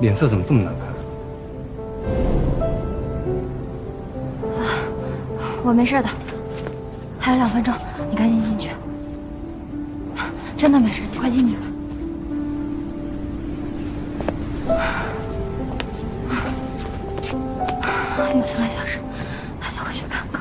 脸色怎么这么难看？我没事的，还有2分钟，你赶紧进去。真的没事，你快进去吧。还有3个小时，他就会去看稿。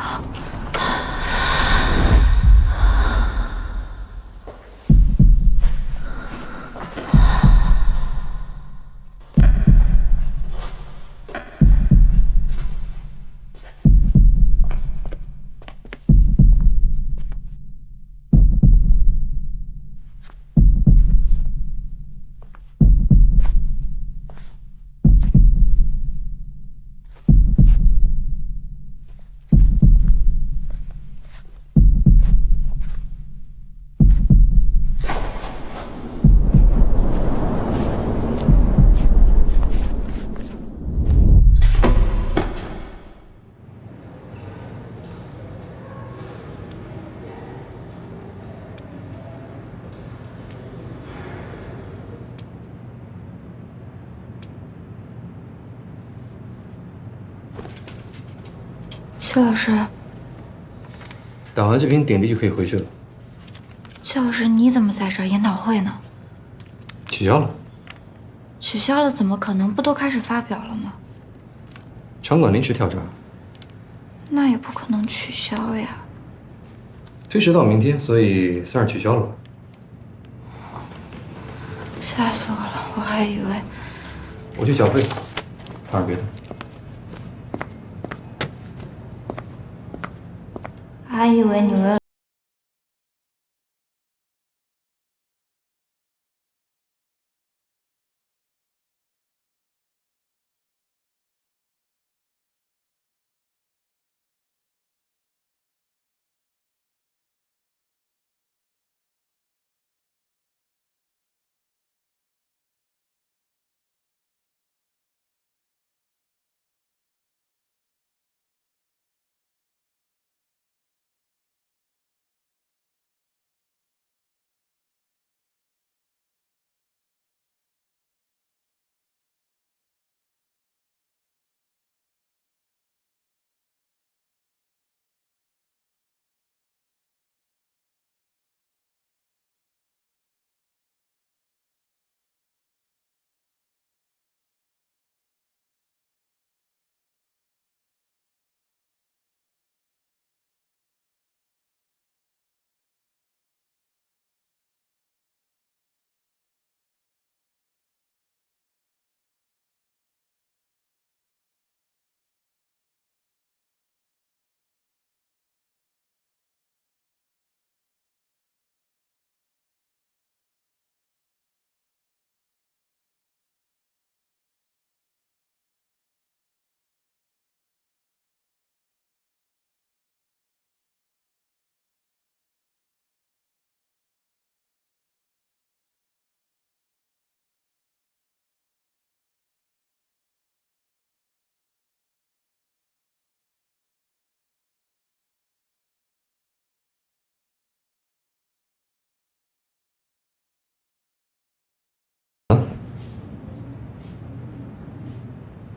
戚老师，打完这瓶点滴就可以回去了。戚老师，你怎么在这儿？研讨会呢？取消了，取消了，怎么可能？不都开始发表了吗？场馆临时调查，那也不可能取消呀。推迟到明天，所以算是取消了吧。吓死我了，我还以为……我去缴费，怕是别的。还以为你为了……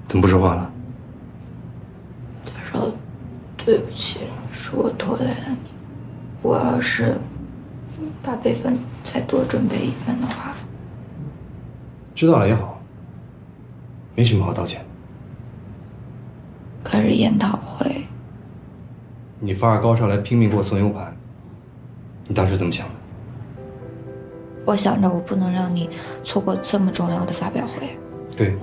怎么不说话了？大少，对不起，是我拖累了你。我要是把备份再多准备1份的话，知道了也好，没什么好道歉的。可是研讨会，你发着高烧来拼命给我送 U 盘，你当时怎么想的？我想着我不能让你错过这么重要的发表会。对。